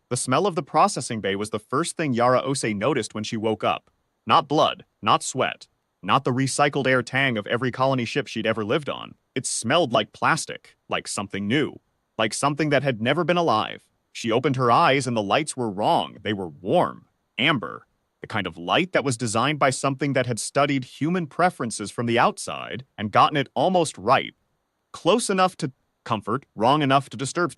The smell of the processing bay was the first thing Yara Ose noticed when she woke up. Not blood, not sweat, not the recycled air tang of every colony ship she'd ever lived on. It smelled like plastic, like something new, like something that had never been alive. She opened her eyes and the lights were wrong. They were warm, amber, the kind of light that was designed by something that had studied human preferences from the outside and gotten it almost right, close enough to comfort, wrong enough to disturb.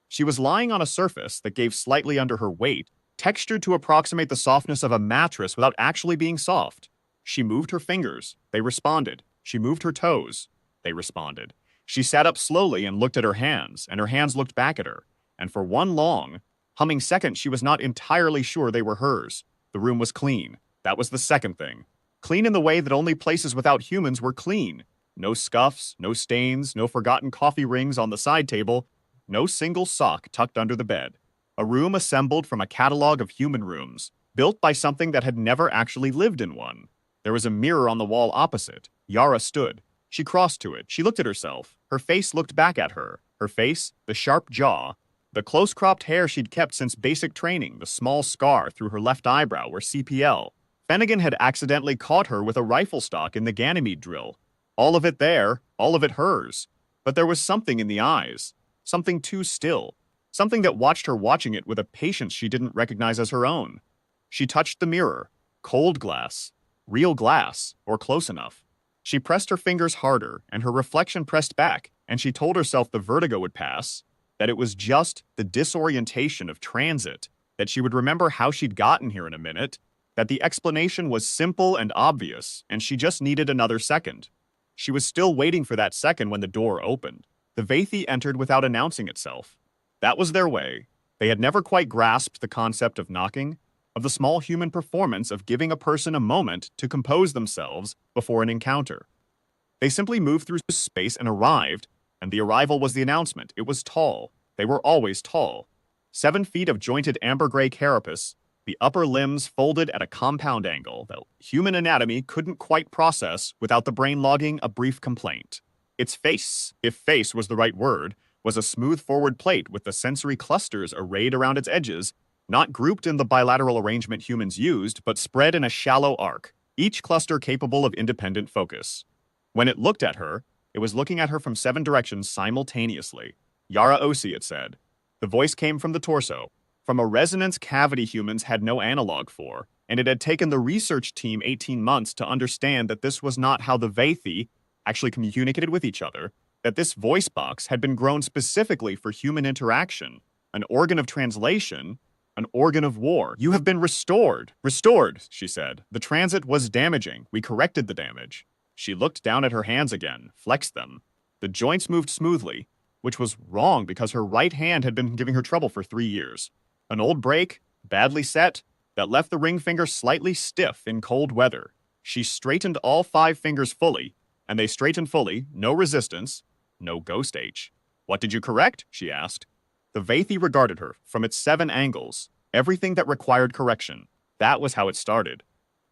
She was lying on a surface that gave slightly under her weight, textured to approximate the softness of a mattress without actually being soft. She moved her fingers. They responded. She moved her toes. They responded. She sat up slowly and looked at her hands, and her hands looked back at her. And for one long, humming second, she was not entirely sure they were hers. The room was clean. That was the second thing. Clean in the way that only places without humans were clean. No scuffs, no stains, no forgotten coffee rings on the side table, no single sock tucked under the bed. A room assembled from a catalog of human rooms, built by something that had never actually lived in one. There was a mirror on the wall opposite. Yara stood. She crossed to it. She looked at herself. Her face looked back at her. Her face, the sharp jaw, the close-cropped hair she'd kept since basic training, the small scar through her left eyebrow where CPL. Finnegan had accidentally caught her with a rifle stock in the Ganymede drill. All of it there, all of it hers. But there was something in the eyes. Something too still. Something that watched her watching it with a patience she didn't recognize as her own. She touched the mirror. Cold glass. Real glass, or close enough. She pressed her fingers harder, and her reflection pressed back, and she told herself the vertigo would pass, that it was just the disorientation of transit, that she would remember how she'd gotten here in a minute, that the explanation was simple and obvious, and she just needed another second. She was still waiting for that second when the door opened. The Vathi entered without announcing itself. That was their way. They had never quite grasped the concept of knocking, of the small human performance of giving a person a moment to compose themselves before an encounter. They simply moved through space and arrived, and the arrival was the announcement. It was tall. They were always tall. 7 feet of jointed amber-gray carapace, the upper limbs folded at a compound angle that human anatomy couldn't quite process without the brain logging a brief complaint. Its face, if face was the right word, was a smooth forward plate with the sensory clusters arrayed around its edges, not grouped in the bilateral arrangement humans used, but spread in a shallow arc, each cluster capable of independent focus. When it looked at her, it was looking at her from 7 directions simultaneously. Yara Osi, it said. The voice came from the torso, from a resonance cavity humans had no analog for, and it had taken the research team 18 months to understand that this was not how the Vathi actually communicated with each other, that this voice box had been grown specifically for human interaction, an organ of translation, an organ of war. You have been restored. Restored, she said. The transit was damaging. We corrected the damage. She looked down at her hands again, flexed them. The joints moved smoothly, which was wrong because her right hand had been giving her trouble for 3 years. An old break, badly set, that left the ring finger slightly stiff in cold weather. She straightened all 5 fingers fully, and they straightened fully, no resistance, no ghost H. What did you correct? She asked. The Vathi regarded her from its 7 angles, everything that required correction. That was how it started.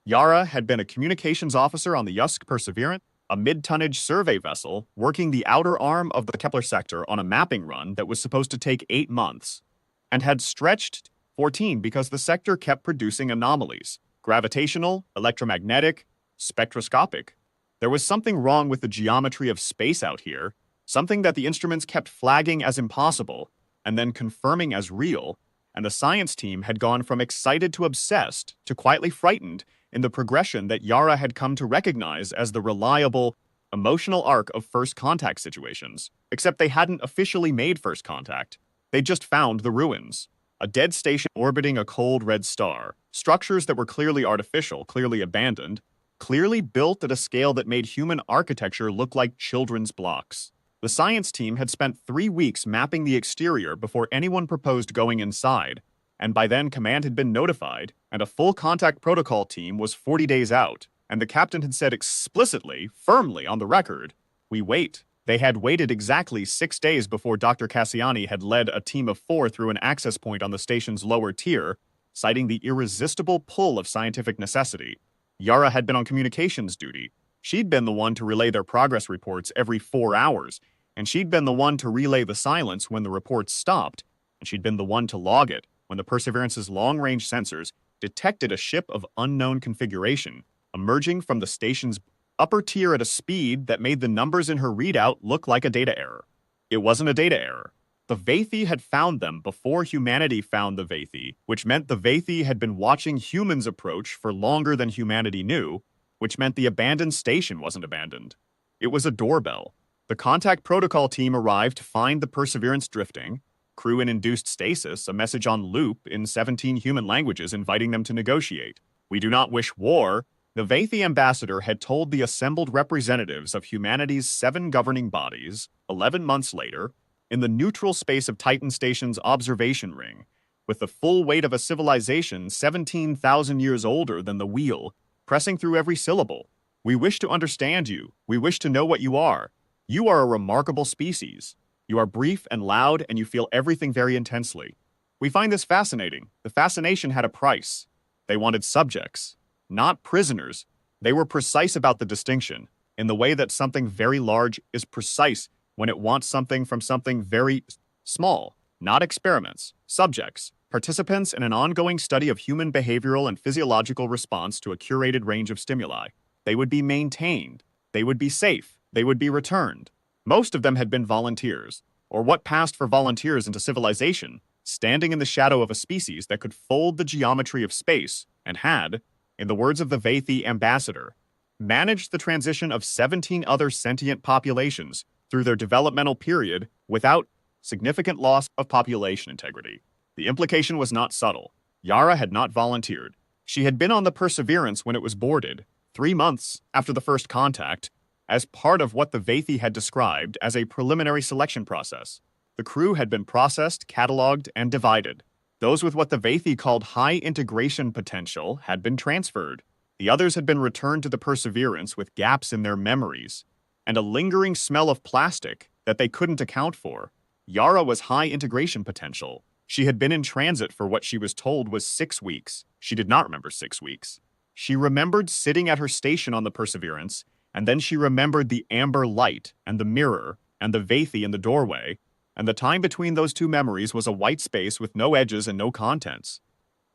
Yara had been a communications officer on the Yusk Perseverant, a mid-tonnage survey vessel working the outer arm of the Kepler sector on a mapping run that was supposed to take 8 months, and had stretched 14 because the sector kept producing anomalies, gravitational, electromagnetic, spectroscopic. There was something wrong with the geometry of space out here, something that the instruments kept flagging as impossible, and then confirming as real, and the science team had gone from excited to obsessed to quietly frightened in the progression that Yara had come to recognize as the reliable, emotional arc of first contact situations, except they hadn't officially made first contact. They'd just found the ruins. A dead station orbiting a cold red star, structures that were clearly artificial, clearly abandoned, clearly built at a scale that made human architecture look like children's blocks. The science team had spent 3 weeks mapping the exterior before anyone proposed going inside, and by then command had been notified, and a full contact protocol team was 40 days out, and the captain had said explicitly, firmly on the record, we wait. They had waited exactly 6 days before Dr. Cassiani had led a team of 4 through an access point on the station's lower tier, citing the irresistible pull of scientific necessity. Yara had been on communications duty. She'd been the one to relay their progress reports every 4 hours, and she'd been the one to relay the silence when the reports stopped, and she'd been the one to log it. when the Perseverance's long-range sensors detected a ship of unknown configuration emerging from the station's upper tier at a speed that made the numbers in her readout look like a data error. It wasn't a data error. The Vathi had found them before humanity found the Vathi, which meant the Vathi had been watching humans approach for longer than humanity knew, which meant the abandoned station wasn't abandoned. It was a doorbell. The contact protocol team arrived to find the Perseverance drifting, crew in induced stasis, a message on loop in 17 human languages inviting them to negotiate. We do not wish war. The Vathi ambassador had told the assembled representatives of humanity's 7 governing bodies, 11 months later, in the neutral space of Titan Station's observation ring, with the full weight of a civilization 17,000 years older than the wheel, pressing through every syllable. We wish to understand you. We wish to know what you are. You are a remarkable species. You are brief and loud, and you feel everything very intensely. We find this fascinating. The fascination had a price. They wanted subjects, not prisoners. They were precise about the distinction, in the way that something very large is precise when it wants something from something very small, not experiments, subjects, participants in an ongoing study of human behavioral and physiological response to a curated range of stimuli. They would be maintained. They would be safe. They would be returned. Most of them had been volunteers, or what passed for volunteers into civilization, standing in the shadow of a species that could fold the geometry of space and had, in the words of the Vathi ambassador, managed the transition of 17 other sentient populations through their developmental period without significant loss of population integrity. The implication was not subtle. Yara had not volunteered. She had been on the Perseverance when it was boarded, 3 months after the first contact, as part of what the Vathi had described as a preliminary selection process. The crew had been processed, cataloged, and divided. Those with what the Vathi called high integration potential had been transferred. The others had been returned to the Perseverance with gaps in their memories and a lingering smell of plastic that they couldn't account for. Yara was high integration potential. She had been in transit for what she was told was 6 weeks. She did not remember 6 weeks. She remembered sitting at her station on the Perseverance, and then she remembered the amber light and the mirror and the Vathi in the doorway, and the time between those 2 memories was a white space with no edges and no contents.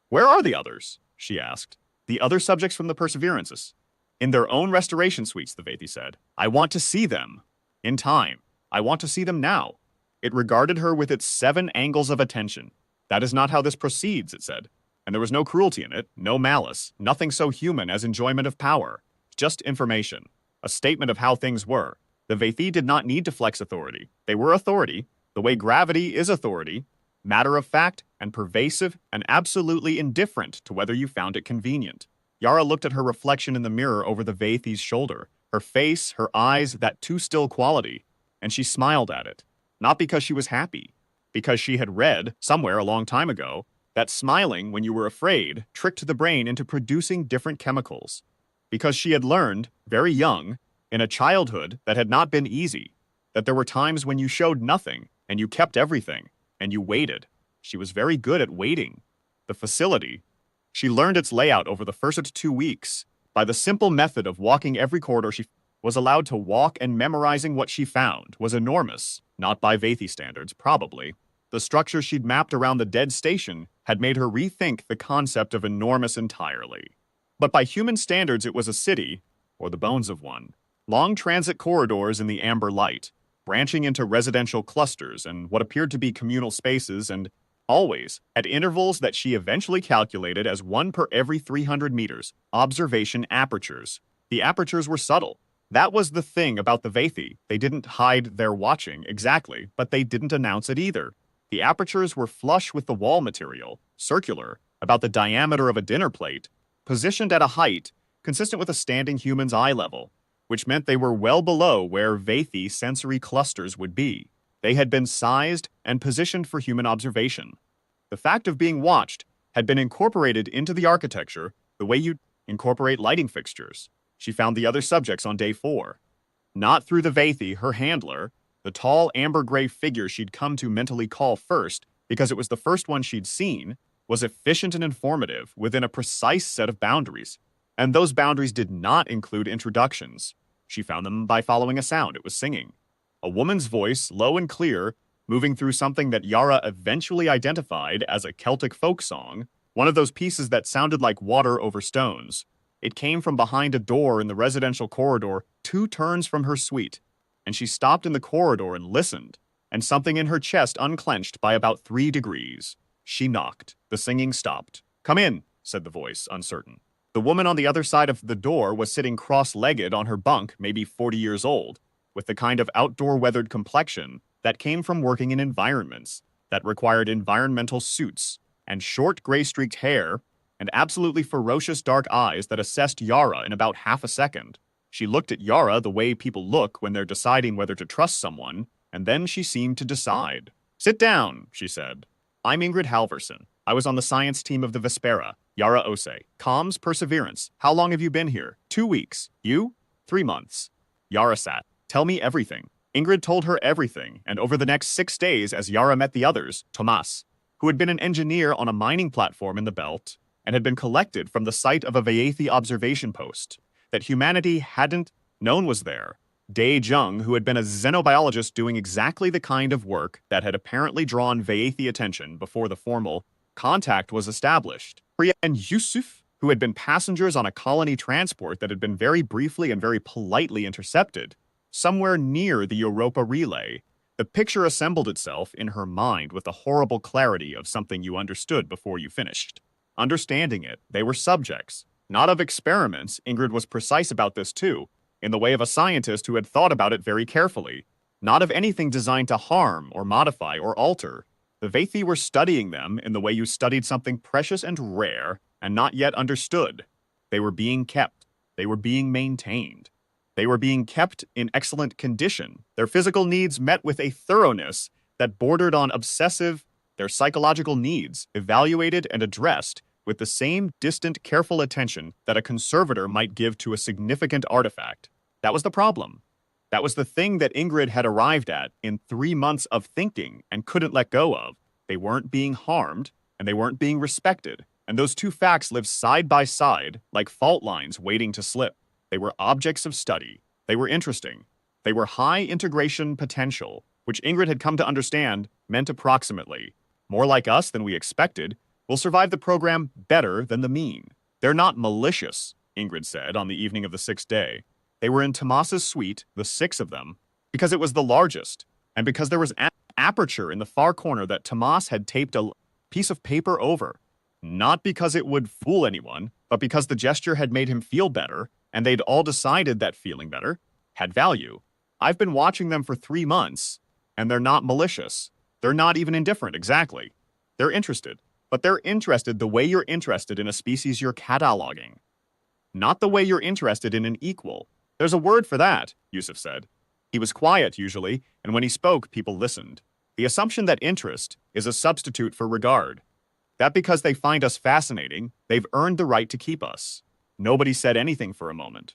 "Where are the others?" she asked. "The other subjects from the Perseverances." "In their own restoration suites," the Vathi said. "I want to see them. In time. I want to see them now." It regarded her with its 7 angles of attention. "That is not how this proceeds," it said. And there was no cruelty in it, no malice, nothing so human as enjoyment of power. Just information. A statement of how things were. The Vathi did not need to flex authority. They were authority, the way gravity is authority, matter of fact and pervasive and absolutely indifferent to whether you found it convenient. Yara looked at her reflection in the mirror over the Vathi's shoulder, her face, her eyes, that too still quality, and she smiled at it. Not because she was happy, because she had read, somewhere a long time ago, that smiling when you were afraid tricked the brain into producing different chemicals. Because she had learned, very young, in a childhood that had not been easy, that there were times when you showed nothing, and you kept everything, and you waited. She was very good at waiting. The facility, she learned its layout over the first 2 weeks. By the simple method of walking every corridor she was allowed to walk, and memorizing what she found was enormous, not by Vathi standards, probably. The structure she'd mapped around the dead station had made her rethink the concept of enormous entirely. But by human standards it was a city, or the bones of one. Long transit corridors in the amber light, branching into residential clusters and what appeared to be communal spaces, and always, at intervals that she eventually calculated as 1 per every 300 meters, observation apertures. The apertures were subtle. That was the thing about the Vathi. They didn't hide their watching, exactly, but they didn't announce it either. The apertures were flush with the wall material, circular, about the diameter of a dinner plate, positioned at a height consistent with a standing human's eye level, which meant they were well below where Vathi sensory clusters would be. They had been sized and positioned for human observation. The fact of being watched had been incorporated into the architecture the way you incorporate lighting fixtures. She found the other subjects on day 4. Not through the Vathi, her handler, the tall amber-gray figure she'd come to mentally call first, because it was the first one she'd seen, was efficient and informative within a precise set of boundaries. And those boundaries did not include introductions. She found them by following a sound. It was singing. A woman's voice, low and clear, moving through something that Yara eventually identified as a Celtic folk song, one of those pieces that sounded like water over stones. It came from behind a door in the residential corridor 2 turns from her suite, and she stopped in the corridor and listened, and something in her chest unclenched by about 3 degrees. She knocked. The singing stopped. "Come in," said the voice, uncertain. The woman on the other side of the door was sitting cross-legged on her bunk, maybe 40 years old, with the kind of outdoor weathered complexion that came from working in environments that required environmental suits, and short gray-streaked hair, and absolutely ferocious dark eyes that assessed Yara in about half a second. She looked at Yara the way people look when they're deciding whether to trust someone, and then she seemed to decide. "Sit down," she said. "I'm Ingrid Halverson. I was on the science team of the Vespera. Yara Ose. Comms Perseverance. How long have you been here? 2 weeks. You? 3 months." Yara sat. "Tell me everything." Ingrid told her everything, and over the next 6 days as Yara met the others, Tomas, who had been an engineer on a mining platform in the belt, and had been collected from the site of a Vaethi observation post that humanity hadn't known was there, Dae Jung, who had been a xenobiologist doing exactly the kind of work that had apparently drawn Vaethi attention before the formal contact was established, Priya and Yusuf, who had been passengers on a colony transport that had been very briefly and very politely intercepted, somewhere near the Europa relay. The picture assembled itself in her mind with the horrible clarity of something you understood before you finished. Understanding it, they were subjects, not of experiments. Ingrid was precise about this too, in the way of a scientist who had thought about it very carefully, not of anything designed to harm or modify or alter. The Vaethi were studying them in the way you studied something precious and rare and not yet understood. They were being kept. They were being maintained. They were being kept in excellent condition, their physical needs met with a thoroughness that bordered on obsessive, their psychological needs evaluated and addressed with the same distant, careful attention that a conservator might give to a significant artifact. That was the problem. That was the thing that Ingrid had arrived at in 3 months of thinking and couldn't let go of. They weren't being harmed, and they weren't being respected, and those 2 facts lived side by side like fault lines waiting to slip. They were objects of study. They were interesting. They were high integration potential, which Ingrid had come to understand meant approximately, more like us than we expected, will survive the program better than the mean. They're not malicious, Ingrid said on the evening of the 6th day. They were in Tomas's suite, the 6 of them, because it was the largest, and because there was an aperture in the far corner that Tomas had taped a piece of paper over. Not because it would fool anyone, but because the gesture had made him feel better, and they'd all decided that feeling better had value. I've been watching them for 3 months, and they're not malicious. They're not even indifferent, exactly. They're interested, but they're interested the way you're interested in a species you're cataloging. Not the way you're interested in an equal. There's a word for that, Yusuf said. He was quiet, usually, and when he spoke, people listened. The assumption that interest is a substitute for regard. That because they find us fascinating, they've earned the right to keep us. Nobody said anything for a moment.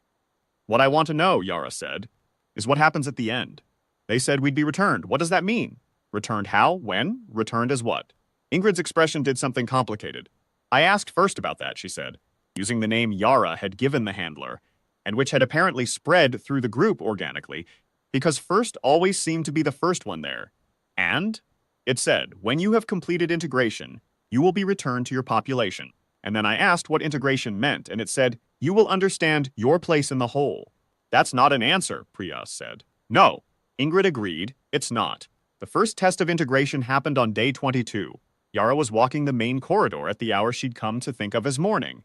"What I want to know," Yara said, "is what happens at the end." They said we'd be returned. What does that mean? Returned how? When? Returned as what? Ingrid's expression did something complicated. "I asked first about that," she said, using the name Yara had given the handler, and which had apparently spread through the group organically, because first always seemed to be the first one there. And it said, "When you have completed integration, you will be returned to your population." And then I asked what integration meant, and it said, "You will understand your place in the whole." "That's not an answer," Priya said. "No." Ingrid agreed, "It's not." The first test of integration happened on day 22. Yara was walking the main corridor at the hour she'd come to think of as morning.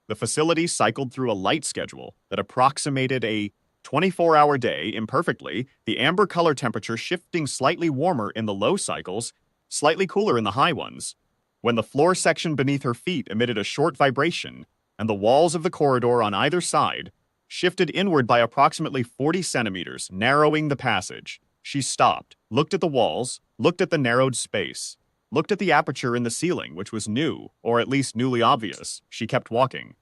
The facility cycled through a light schedule that approximated a 24-hour day imperfectly, the amber color temperature shifting slightly warmer in the low cycles, slightly cooler in the high ones. When the floor section beneath her feet emitted a short vibration, and the walls of the corridor on either side shifted inward by approximately 40 centimeters, narrowing the passage, she stopped, looked at the walls, looked at the narrowed space, looked at the aperture in the ceiling, which was new, or at least newly obvious. She kept walking.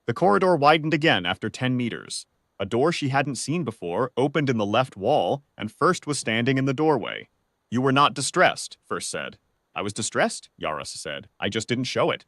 The corridor widened again after 10 meters. A door she hadn't seen before opened in the left wall, and First was standing in the doorway. "You were not distressed," First said. "I was distressed," Yaros said. "I just didn't show it."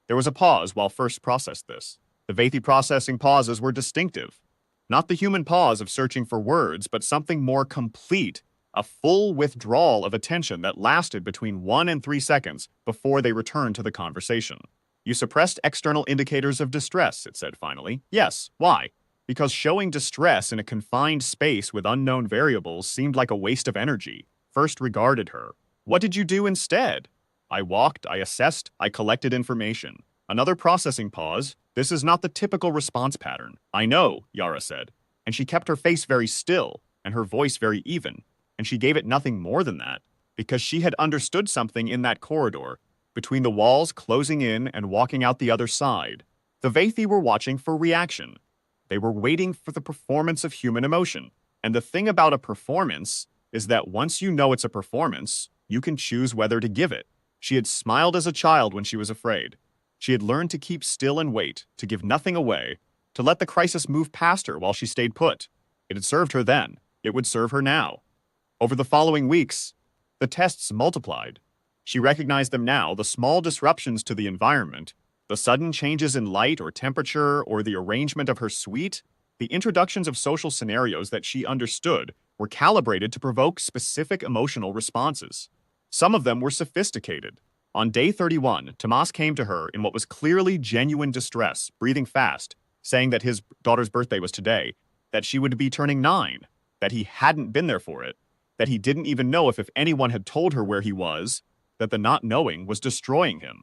There was a pause while First processed this. The Vaethi processing pauses were distinctive. Not the human pause of searching for words, but something more complete A full withdrawal of attention that lasted between 1 and 3 seconds before they returned to the conversation. You suppressed external indicators of distress, it said finally. Yes, why? Because showing distress in a confined space with unknown variables seemed like a waste of energy. First regarded her. What did you do instead? I walked, I assessed, I collected information. Another processing pause. This is not the typical response pattern. I know, Yara said. And she kept her face very still, and her voice very even. And she gave it nothing more than that, because she had understood something in that corridor, between the walls closing in and walking out the other side. The Vathi were watching for reaction. They were waiting for the performance of human emotion. And the thing about a performance is that once you know it's a performance, you can choose whether to give it. She had smiled as a child when she was afraid. She had learned to keep still and wait, to give nothing away, to let the crisis move past her while she stayed put. It had served her then. It would serve her now. Over the following weeks, the tests multiplied. She recognized them now, the small disruptions to the environment, the sudden changes in light or temperature or the arrangement of her suite, the introductions of social scenarios that she understood were calibrated to provoke specific emotional responses. Some of them were sophisticated. On day 31, Tomas came to her in what was clearly genuine distress, breathing fast, saying that his daughter's birthday was today, that she would be turning 9, that he hadn't been there for it, that he didn't even know if anyone had told her where he was, that the not knowing was destroying him.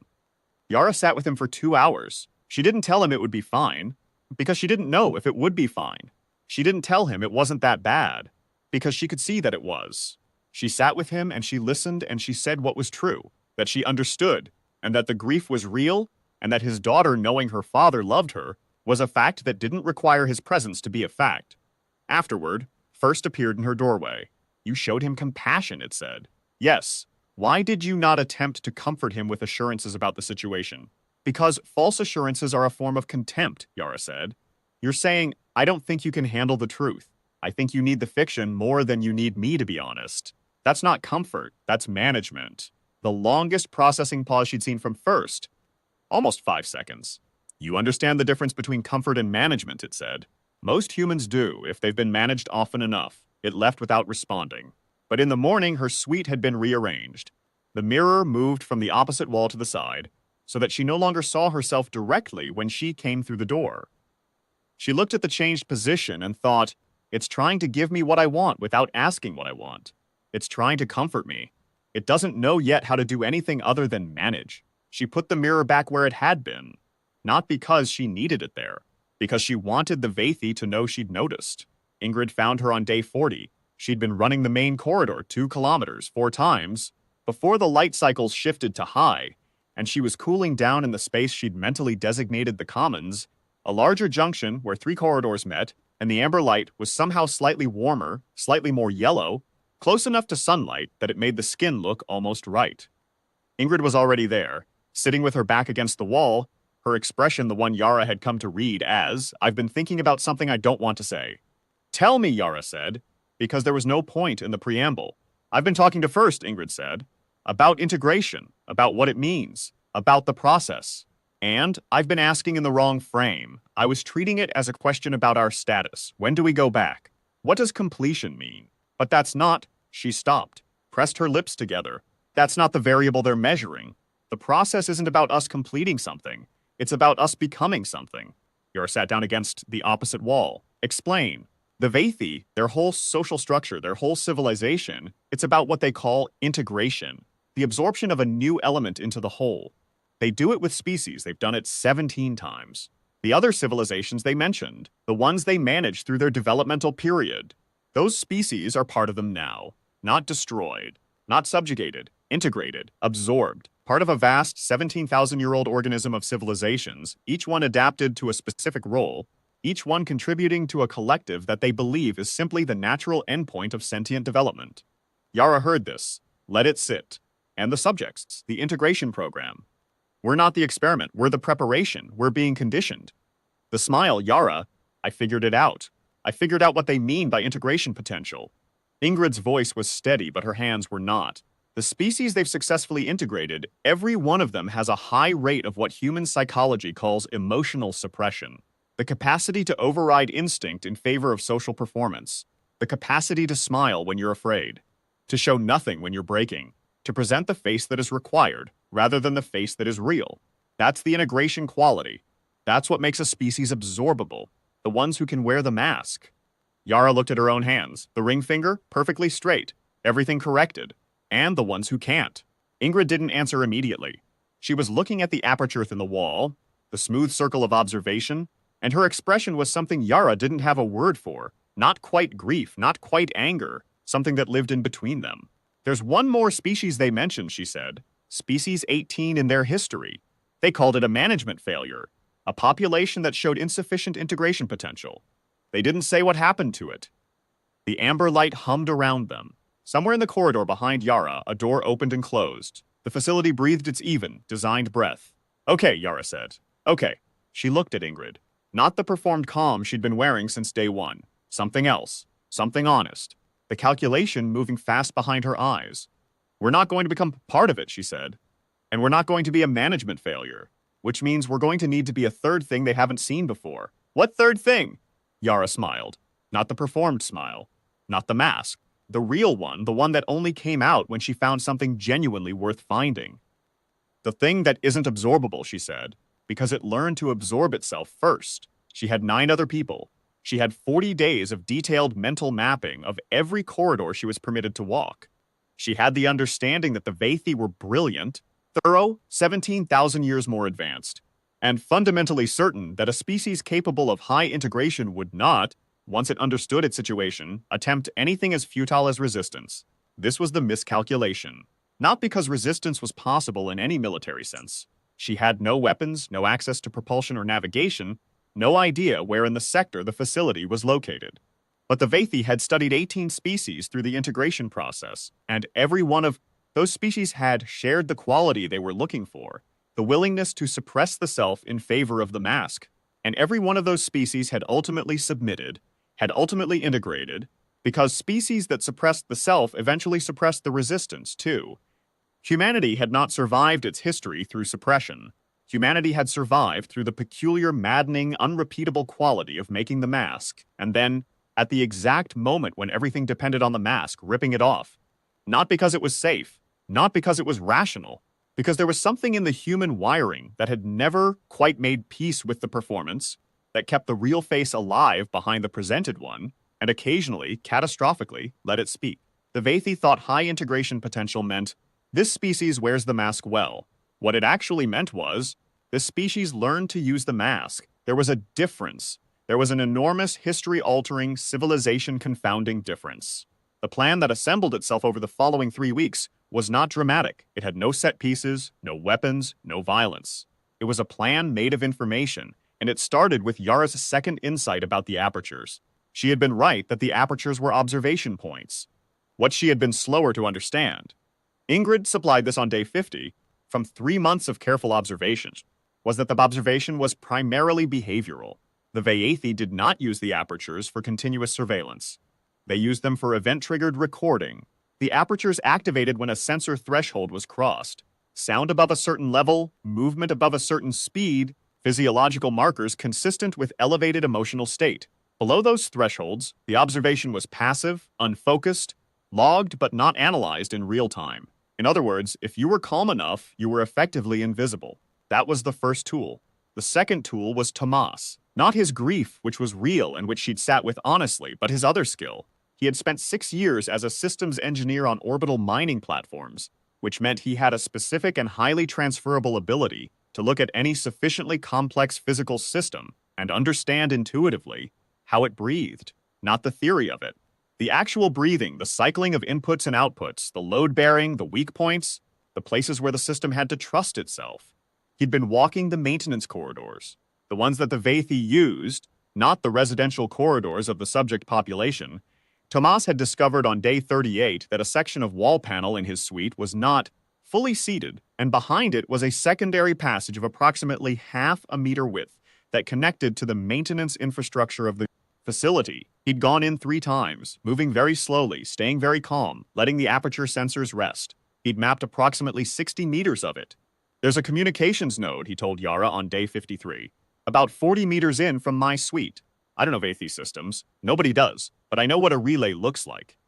Yara sat with him for 2 hours. She didn't tell him it would be fine, because she didn't know if it would be fine. She didn't tell him it wasn't that bad, because she could see that it was. She sat with him and she listened and she said what was true, that she understood, and that the grief was real, and that his daughter knowing her father loved her was a fact that didn't require his presence to be a fact. Afterward, First appeared in her doorway. You showed him compassion, it said. Yes. Why did you not attempt to comfort him with assurances about the situation? Because false assurances are a form of contempt, Yara said. You're saying, I don't think you can handle the truth. I think you need the fiction more than you need me, to be honest. That's not comfort, that's management. The longest processing pause she'd seen from First. Almost 5 seconds. You understand the difference between comfort and management, it said. Most humans do, if they've been managed often enough. It left without responding. But in the morning, her suite had been rearranged. The mirror moved from the opposite wall to the side, so that she no longer saw herself directly when she came through the door. She looked at the changed position and thought, it's trying to give me what I want without asking what I want. It's trying to comfort me. It doesn't know yet how to do anything other than manage. She put the mirror back where it had been, not because she needed it there, because she wanted the Vathi to know she'd noticed. Ingrid found her on day 40. She'd been running the main corridor 2 kilometers 4 times before the light cycles shifted to high, and she was cooling down in the space she'd mentally designated the Commons, a larger junction where 3 corridors met, and the amber light was somehow slightly warmer, slightly more yellow, close enough to sunlight that it made the skin look almost right. Ingrid was already there, sitting with her back against the wall, her expression the one Yara had come to read as, I've been thinking about something I don't want to say. Tell me, Yara said, because there was no point in the preamble. I've been talking to First, Ingrid said, about integration, about what it means, about the process. And I've been asking in the wrong frame. I was treating it as a question about our status. When do we go back? What does completion mean? But that's not, she stopped, pressed her lips together. That's not the variable they're measuring. The process isn't about us completing something. It's about us becoming something. Yara sat down against the opposite wall. Explain. The Vathi, their whole social structure, their whole civilization, it's about what they call integration, the absorption of a new element into the whole. They do it with species. They've done it 17 times. The other civilizations they mentioned, the ones they managed through their developmental period, those species are part of them now, not destroyed, not subjugated, integrated, absorbed, part of a vast 17,000-year-old organism of civilizations, each one adapted to a specific role, each one contributing to a collective that they believe is simply the natural endpoint of sentient development. Yara heard this, let it sit. And the subjects, the integration program. We're not the experiment, we're the preparation, we're being conditioned. The smile, Yara, I figured it out. I figured out what they mean by integration potential. Ingrid's voice was steady, but her hands were not. The species they've successfully integrated, every one of them has a high rate of what human psychology calls emotional suppression. The capacity to override instinct in favor of social performance. The capacity to smile when you're afraid. to show nothing when you're breaking, to present the face that is required, rather than the face that is real. That's the integration quality. That's what makes a species absorbable, the ones who can wear the mask. Yara looked at her own hands, the ring finger, perfectly straight, everything corrected, and the ones who can't. Ingrid didn't answer immediately. She was looking at the aperture in the wall, the smooth circle of observation, and her expression was something Yara didn't have a word for. Not quite grief, not quite anger, something that lived in between them. There's one more species they mentioned, she said. Species 18 in their history. They called it a management failure, a population that showed insufficient integration potential. They didn't say what happened to it. The amber light hummed around them. Somewhere in the corridor behind Yara, a door opened and closed. The facility breathed its even, designed breath. Okay, Yara said. Okay. She looked at Ingrid. Not the performed calm she'd been wearing since day one. Something else. Something honest. The calculation moving fast behind her eyes. We're not going to become part of it, she said. And we're not going to be a management failure. Which means we're going to need to be a third thing they haven't seen before. What third thing? Yara smiled. Not the performed smile. Not the mask. The real one, the one that only came out when she found something genuinely worth finding. The thing that isn't absorbable, she said, because it learned to absorb itself first. She had 9 other people. She had 40 days of detailed mental mapping of every corridor she was permitted to walk. She had the understanding that the Vathi were brilliant, thorough, 17,000 years more advanced, and fundamentally certain that a species capable of high integration would not, once it understood its situation, attempt anything as futile as resistance. This was the miscalculation. Not because resistance was possible in any military sense. She had no weapons, no access to propulsion or navigation, no idea where in the sector the facility was located. But the Vathi had studied 18 species through the integration process, and every one of those species had shared the quality they were looking for, the willingness to suppress the self in favor of the mask. And every one of those species had ultimately submitted, had ultimately integrated, because species that suppressed the self eventually suppressed the resistance, too. Humanity had not survived its history through suppression. Humanity had survived through the peculiar, maddening, unrepeatable quality of making the mask, and then, at the exact moment when everything depended on the mask, ripping it off. Not because it was safe, not because it was rational, because there was something in the human wiring that had never quite made peace with the performance, that kept the real face alive behind the presented one, and occasionally, catastrophically, let it speak. The Vathi thought high integration potential meant, this species wears the mask well. What it actually meant was, this species learned to use the mask. There was a difference. There was an enormous history-altering, civilization-confounding difference. The plan that assembled itself over the following 3 weeks was not dramatic. It had no set pieces, no weapons, no violence. It was a plan made of information, and it started with Yara's second insight about the apertures. She had been right that the apertures were observation points. What she had been slower to understand. Ingrid supplied this on day 50, from 3 months of careful observations, was that the observation was primarily behavioral. The Vathi did not use the apertures for continuous surveillance. They used them for event-triggered recording. The apertures activated when a sensor threshold was crossed. Sound above a certain level, movement above a certain speed, physiological markers consistent with elevated emotional state. Below those thresholds, the observation was passive, unfocused, logged but not analyzed in real time. In other words, if you were calm enough, you were effectively invisible. That was the first tool. The second tool was Tomas. Not his grief, which was real and which she'd sat with honestly, but his other skill. He had spent 6 years as a systems engineer on orbital mining platforms, which meant he had a specific and highly transferable ability to look at any sufficiently complex physical system and understand intuitively how it breathed, not the theory of it. The actual breathing, the cycling of inputs and outputs, the load-bearing, the weak points, the places where the system had to trust itself. He'd been walking the maintenance corridors, the ones that the Vathi used, not the residential corridors of the subject population. Tomas had discovered on day 38 that a section of wall panel in his suite was not fully seated, and behind it was a secondary passage of approximately half a meter width that connected to the maintenance infrastructure of the facility. He'd gone in 3 times, moving very slowly, staying very calm, letting the aperture sensors rest. He'd mapped approximately 60 meters of it. There's a communications node, he told Yara on day 53, about 40 meters in from my suite. I don't know Vathi systems. Nobody does, but I know what a relay looks like.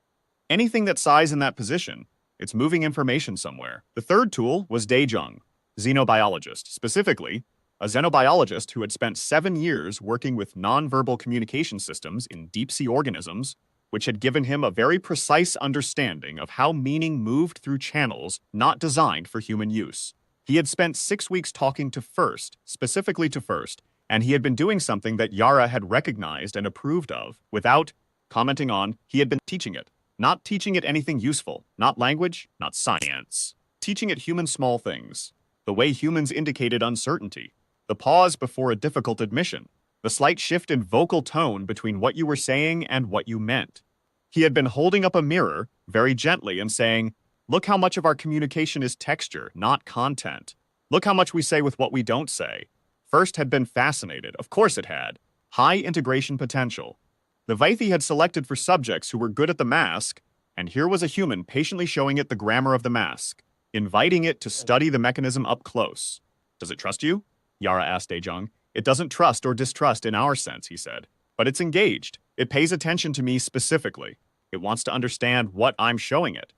Anything that size in that position, it's moving information somewhere. The third tool was Daejung, xenobiologist, specifically a xenobiologist who had spent 7 years working with nonverbal communication systems in deep-sea organisms, which had given him a very precise understanding of how meaning moved through channels not designed for human use. He had spent 6 weeks talking to First, specifically to First, and he had been doing something that Yara had recognized and approved of without commenting on. He had been teaching it. Not teaching it anything useful, not language, not science. Teaching it human small things. The way humans indicated uncertainty. The pause before a difficult admission. The slight shift in vocal tone between what you were saying and what you meant. He had been holding up a mirror, very gently, and saying, "Look how much of our communication is texture, not content. Look how much we say with what we don't say." First had been fascinated, of course it had. High integration potential. The Vaithi had selected for subjects who were good at the mask, and here was a human patiently showing it the grammar of the mask, inviting it to study the mechanism up close. "Does it trust you?" Yara asked Daejung. "It doesn't trust or distrust in our sense," he said. "But it's engaged. It pays attention to me specifically. It wants to understand what I'm showing it.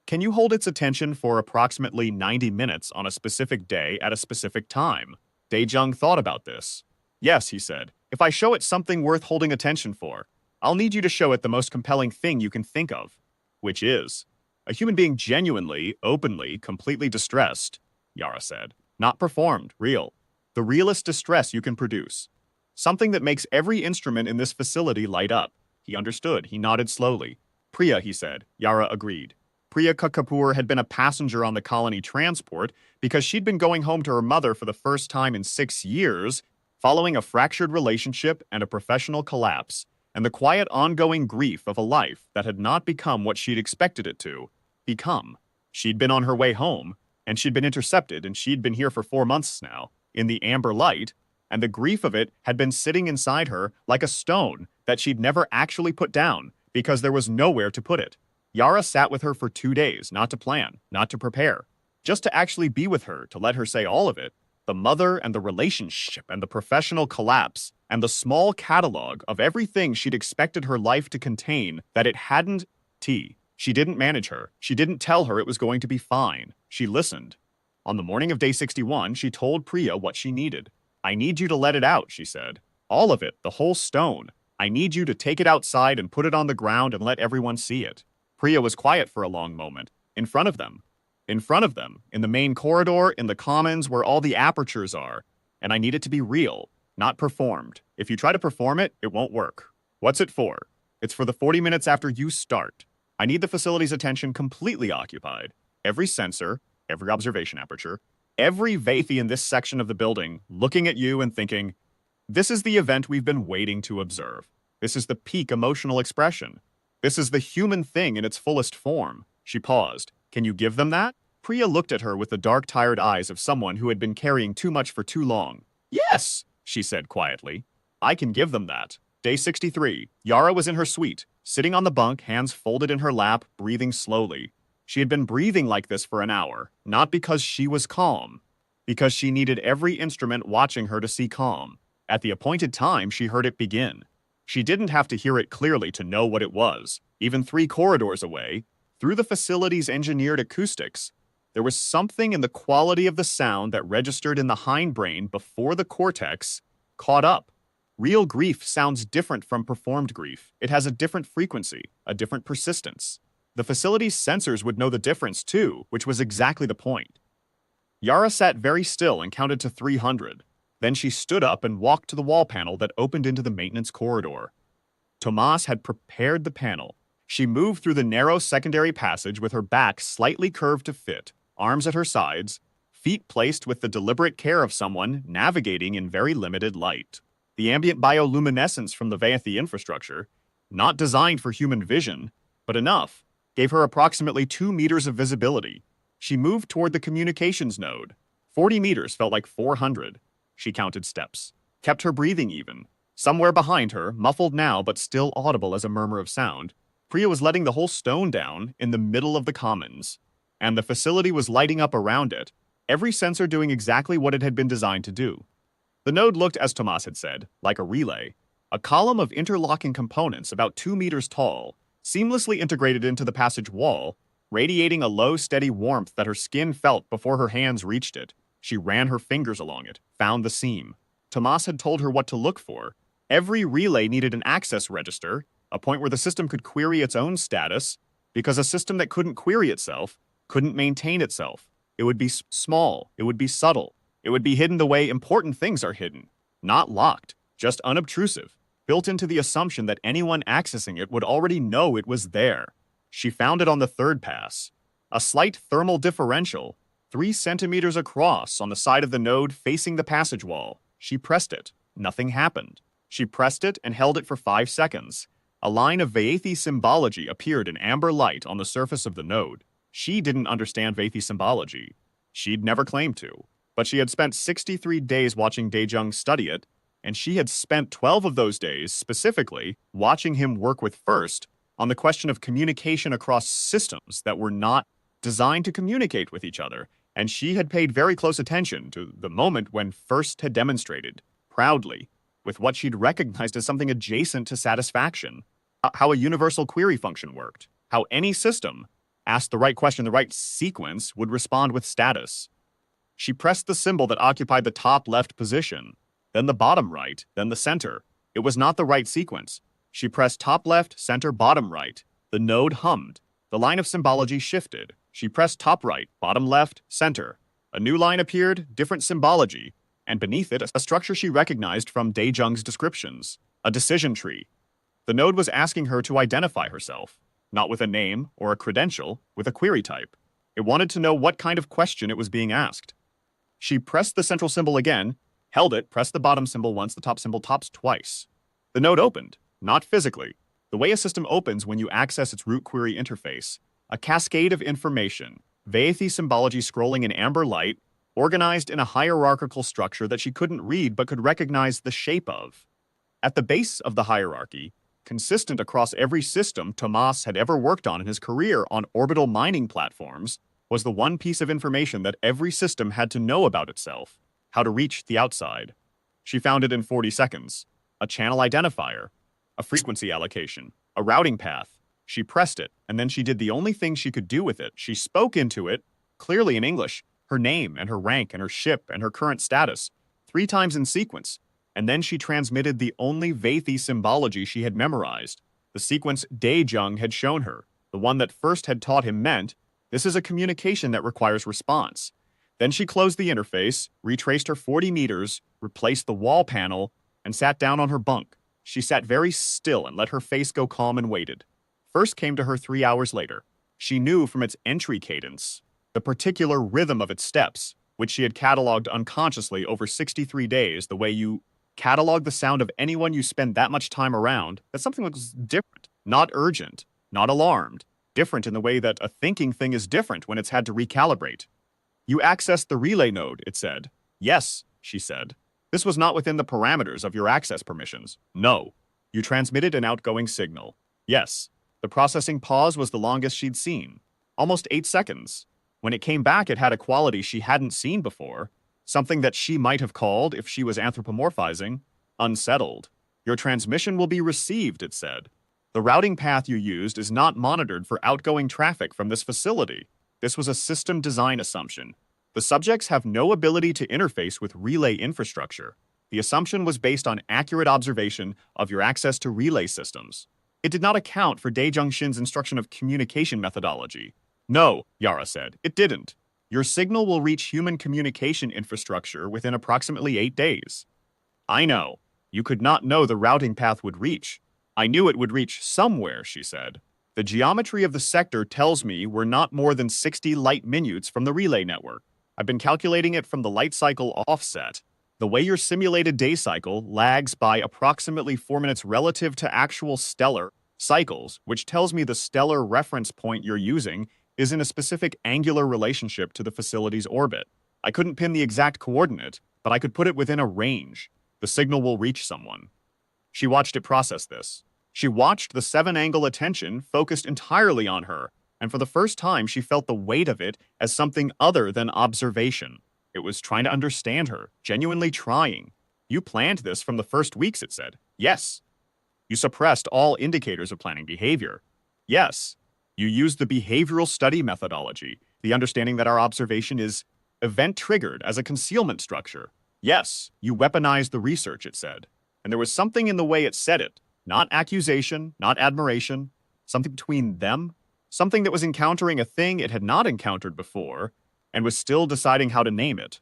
Can you hold its attention for approximately 90 minutes on a specific day at a specific time?" Daejung thought about this. "Yes," he said. "If I show it something worth holding attention for, I'll need you to show it the most compelling thing you can think of." "Which is?" "A human being genuinely, openly, completely distressed," Yara said. "Not performed, real. The realest distress you can produce. Something that makes every instrument in this facility light up." He understood. He nodded slowly. "Priya," he said. Yara agreed. Priya Kapoor had been a passenger on the colony transport because she'd been going home to her mother for the first time in 6 years, following a fractured relationship and a professional collapse, and the quiet ongoing grief of a life that had not become what she'd expected it to become. She'd been on her way home, and she'd been intercepted, and she'd been here for 4 months now, in the amber light, and the grief of it had been sitting inside her like a stone that she'd never actually put down because there was nowhere to put it. Yara sat with her for 2 days, not to plan, not to prepare, just to actually be with her, to let her say all of it. The mother and the relationship and the professional collapse and the small catalog of everything she'd expected her life to contain that it hadn't. She didn't manage her. She didn't tell her it was going to be fine. She listened. On the morning of day 61, she told Priya what she needed. "I need you to let it out," she said. "All of it, the whole stone. I need you to take it outside and put it on the ground and let everyone see it." Priya was quiet for a long moment. In front of them, in the main corridor, in the commons where all the apertures are. "And I need it to be real, not performed. If you try to perform it, it won't work." "What's it for?" "It's for the 40 minutes after you start. I need the facility's attention completely occupied. Every sensor, every observation aperture, every Vaithi in this section of the building looking at you and thinking, this is the event we've been waiting to observe. This is the peak emotional expression. This is the human thing in its fullest form." She paused. "Can you give them that?" Priya looked at her with the dark, tired eyes of someone who had been carrying too much for too long. "Yes," she said quietly. "I can give them that." Day 63. Yara was in her suite, sitting on the bunk, hands folded in her lap, breathing slowly. She had been breathing like this for an hour, not because she was calm, because she needed every instrument watching her to see calm. At the appointed time, she heard it begin. She didn't have to hear it clearly to know what it was. Even 3 corridors away, through the facility's engineered acoustics, there was something in the quality of the sound that registered in the hindbrain before the cortex caught up. Real grief sounds different from performed grief. It has a different frequency, a different persistence. The facility's sensors would know the difference too, which was exactly the point. Yara sat very still and counted to 300. Then she stood up and walked to the wall panel that opened into the maintenance corridor. Tomas had prepared the panel. She moved through the narrow secondary passage with her back slightly curved to fit, arms at her sides, feet placed with the deliberate care of someone navigating in very limited light. The ambient bioluminescence from the Vaithi infrastructure, not designed for human vision, but enough, gave her approximately 2 meters of visibility. She moved toward the communications node. 40 meters felt like 400. She counted steps, kept her breathing even. Somewhere behind her, muffled now but still audible as a murmur of sound, Priya was letting the whole stone down in the middle of the commons, and the facility was lighting up around it, every sensor doing exactly what it had been designed to do. The node looked, as Tomas had said, like a relay, a column of interlocking components about 2 meters tall, seamlessly integrated into the passage wall, radiating a low, steady warmth that her skin felt before her hands reached it. She ran her fingers along it, found the seam. Tomas had told her what to look for. Every relay needed an access register, a point where the system could query its own status, because a system that couldn't query itself couldn't maintain itself. It would be small, it would be subtle, it would be hidden the way important things are hidden. Not locked, just unobtrusive, built into the assumption that anyone accessing it would already know it was there. She found it on the third pass. A slight thermal differential, 3 centimeters across on the side of the node facing the passage wall. She pressed it. Nothing happened. She pressed it and held it for 5 seconds. A line of Vaethi symbology appeared in amber light on the surface of the node. She didn't understand Vaethi symbology. She'd never claimed to. But she had spent 63 days watching Daejung study it, and she had spent 12 of those days, specifically, watching him work with First on the question of communication across systems that were not designed to communicate with each other, and she had paid very close attention to the moment when First had demonstrated, proudly, with what she'd recognized as something adjacent to satisfaction, how a universal query function worked, how any system, asked the right question in the right sequence, would respond with status. She pressed the symbol that occupied the top left position, then the bottom right, then the center. It was not the right sequence. She pressed top left, center, bottom right. The node hummed. The line of symbology shifted. She pressed top right, bottom left, center. A new line appeared, different symbology, and beneath it, a structure she recognized from Daejung's descriptions, a decision tree. The node was asking her to identify herself, not with a name or a credential, with a query type. It wanted to know what kind of question it was being asked. She pressed the central symbol again, held it, pressed the bottom symbol once, the top symbol tops twice. The node opened, not physically. The way a system opens when you access its root query interface, a cascade of information, Vaethi symbology scrolling in amber light, organized in a hierarchical structure that she couldn't read but could recognize the shape of. At the base of the hierarchy, consistent across every system Tomas had ever worked on in his career on orbital mining platforms, was the one piece of information that every system had to know about itself, how to reach the outside. She found it in 40 seconds. A channel identifier, a frequency allocation, a routing path. She pressed it, and then she did the only thing she could do with it. She spoke into it, clearly in English, her name and her rank and her ship and her current status, 3 times in sequence, and then she transmitted the only Vaethi symbology she had memorized, the sequence Daejung had shown her, the one that First had taught him meant, this is a communication that requires response. Then she closed the interface, retraced her 40 meters, replaced the wall panel, and sat down on her bunk. She sat very still and let her face go calm and waited. First came to her 3 hours later. She knew from its entry cadence, the particular rhythm of its steps, which she had cataloged unconsciously over 63 days, the way you catalog the sound of anyone you spend that much time around, that something was different, not urgent, not alarmed, different in the way that a thinking thing is different when it's had to recalibrate. You accessed the relay node, it said. Yes, she said. This was not within the parameters of your access permissions. No. You transmitted an outgoing signal. Yes. The processing pause was the longest she'd seen. Almost 8 seconds. When it came back, it had a quality she hadn't seen before. Something that she might have called, if she was anthropomorphizing, unsettled. Your transmission will be received, it said. The routing path you used is not monitored for outgoing traffic from this facility. This was a system design assumption. The subjects have no ability to interface with relay infrastructure. The assumption was based on accurate observation of your access to relay systems. It did not account for Daejung Shin's instruction of communication methodology. No, Yara said, it didn't. Your signal will reach human communication infrastructure within approximately 8 days. I know. You could not know the routing path would reach. I knew it would reach somewhere, she said. The geometry of the sector tells me we're not more than 60 light minutes from the relay network. I've been calculating it from the light cycle offset. The way your simulated day cycle lags by approximately 4 minutes relative to actual stellar cycles, which tells me the stellar reference point you're using is in a specific angular relationship to the facility's orbit. I couldn't pin the exact coordinate, but I could put it within a range. The signal will reach someone. She watched it process this. She watched the 7-angle attention focused entirely on her, and for the first time she felt the weight of it as something other than observation. It was trying to understand her, genuinely trying. You planned this from the first weeks, it said. Yes. You suppressed all indicators of planning behavior. Yes. You used the behavioral study methodology, the understanding that our observation is event-triggered as a concealment structure. Yes, you weaponized the research, it said. And there was something in the way it said it. Not accusation, not admiration. Something between them. Something that was encountering a thing it had not encountered before, and was still deciding how to name it.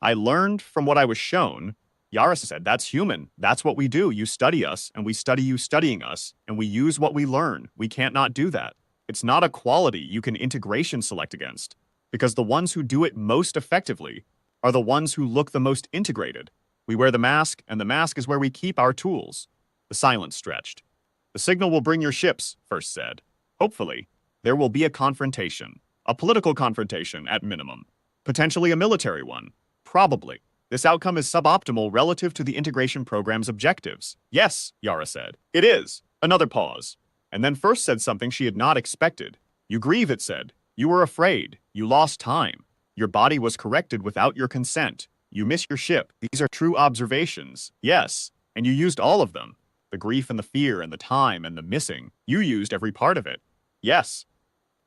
I learned from what I was shown. Yara said, that's human. That's what we do. You study us, and we study you studying us, and we use what we learn. We can't not do that. It's not a quality you can integration select against, because the ones who do it most effectively are the ones who look the most integrated. We wear the mask, and the mask is where we keep our tools. The silence stretched. The signal will bring your ships, First said. Hopefully, there will be a confrontation. A political confrontation, at minimum. Potentially a military one. Probably. This outcome is suboptimal relative to the integration program's objectives. Yes, Yara said. It is. Another pause. And then First said something she had not expected. You grieve, it said. You were afraid. You lost time. Your body was corrected without your consent. You miss your ship. These are true observations. Yes. And you used all of them. The grief and the fear and the time and the missing. You used every part of it. Yes.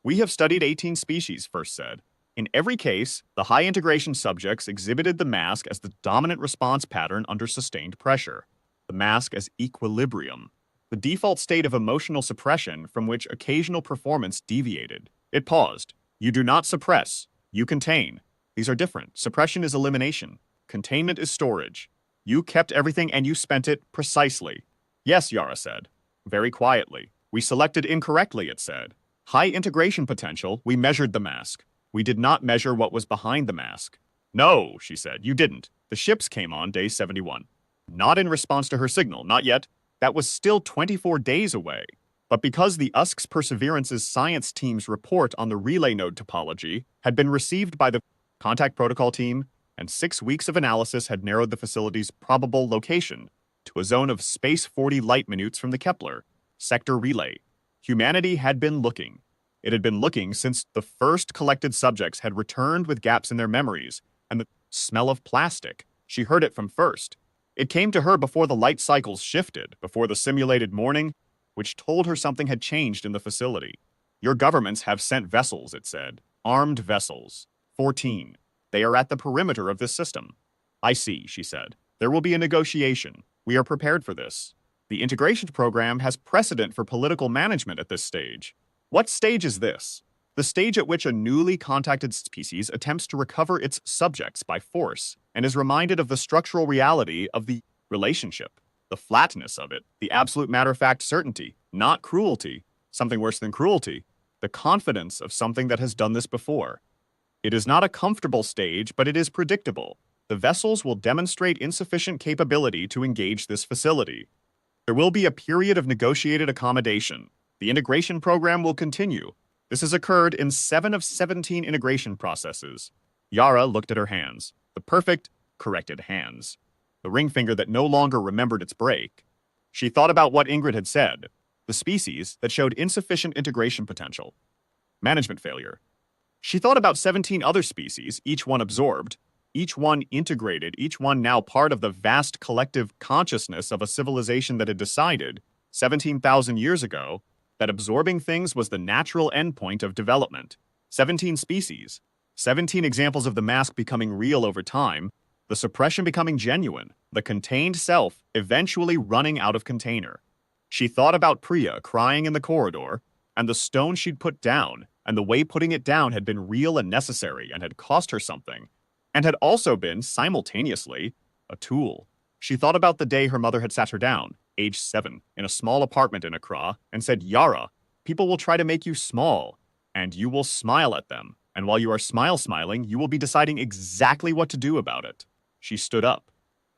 We have studied 18 species, First said. In every case, the high integration subjects exhibited the mask as the dominant response pattern under sustained pressure. The mask as equilibrium. The default state of emotional suppression from which occasional performance deviated. It paused. You do not suppress. You contain. These are different. Suppression is elimination. Containment is storage. You kept everything and you spent it precisely. Yes, Yara said. Very quietly. We selected incorrectly, it said. High integration potential, we measured the mask. We did not measure what was behind the mask. No, she said, you didn't. The ships came on day 71. Not in response to her signal, not yet. That was still 24 days away. But because the USC's Perseverance's science team's report on the relay node topology had been received by the contact protocol team, and 6 weeks of analysis had narrowed the facility's probable location to a zone of space 40 light minutes from the Kepler sector relay, humanity had been looking. It had been looking since the first collected subjects had returned with gaps in their memories and the smell of plastic. She heard it from First. It came to her before the light cycles shifted, before the simulated morning, which told her something had changed in the facility. Your governments have sent vessels, it said. Armed vessels. 14. They are at the perimeter of this system. I see, she said. There will be a negotiation. We are prepared for this. The integration program has precedent for political management at this stage. What stage is this? The stage at which a newly contacted species attempts to recover its subjects by force and is reminded of the structural reality of the relationship, the flatness of it, the absolute matter-of-fact certainty, not cruelty, something worse than cruelty, the confidence of something that has done this before. It is not a comfortable stage, but it is predictable. The vessels will demonstrate insufficient capability to engage this facility. There will be a period of negotiated accommodation. The integration program will continue. This has occurred in 7 of 17 integration processes. Yara looked at her hands. The perfect, corrected hands. The ring finger that no longer remembered its break. She thought about what Ingrid had said. The species that showed insufficient integration potential. Management failure. She thought about 17 other species, each one absorbed, each one integrated, each one now part of the vast collective consciousness of a civilization that had decided, 17,000 years ago, that absorbing things was the natural endpoint of development. 17 species. 17 examples of the mask becoming real over time, the suppression becoming genuine, the contained self eventually running out of container. She thought about Priya crying in the corridor, and the stone she'd put down, and the way putting it down had been real and necessary and had cost her something, and had also been, simultaneously, a tool. She thought about the day her mother had sat her down, age 7, in a small apartment in Accra, and said, Yara, people will try to make you small, and you will smile at them, and while you are smiling, you will be deciding exactly what to do about it. She stood up.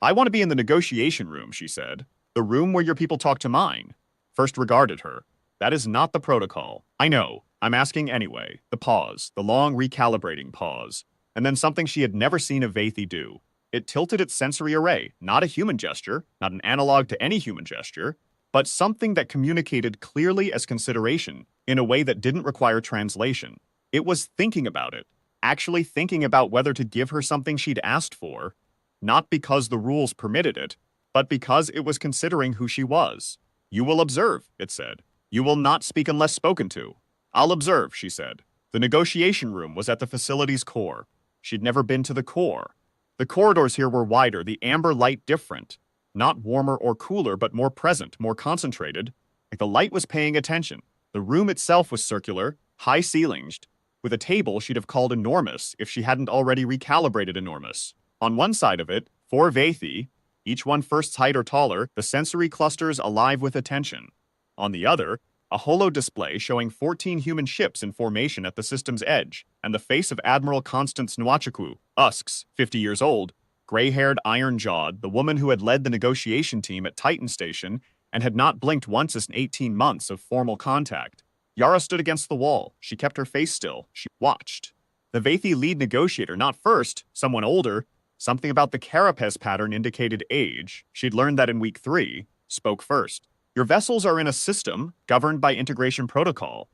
I want to be in the negotiation room, she said. The room where your people talk to mine. First regarded her. That is not the protocol. I know. I'm asking anyway. The pause, the long recalibrating pause, and then something she had never seen a Vathi do. It tilted its sensory array, not a human gesture, not an analog to any human gesture, but something that communicated clearly as consideration in a way that didn't require translation. It was thinking about it, actually thinking about whether to give her something she'd asked for, not because the rules permitted it, but because it was considering who she was. You will observe, it said. You will not speak unless spoken to. I'll observe, she said. The negotiation room was at the facility's core. She'd never been to the core. The corridors here were wider, the amber light different. Not warmer or cooler, but more present, more concentrated. Like the light was paying attention. The room itself was circular, high-ceilinged, with a table she'd have called enormous if she hadn't already recalibrated enormous. On one side of it, 4 Vathi, each one first's height or taller, the sensory clusters alive with attention. On the other, a holo display showing 14 human ships in formation at the system's edge, and the face of Admiral Constance Nwachukwu, Usks, 50 years old, gray-haired, iron-jawed, the woman who had led the negotiation team at Titan Station and had not blinked once in 18 months of formal contact. Yara stood against the wall. She kept her face still. She watched. The Vathi lead negotiator, not first, someone older, something about the carapace pattern indicated age. She'd learned that in week 3, spoke first. Your vessels are in a system governed by integration protocol.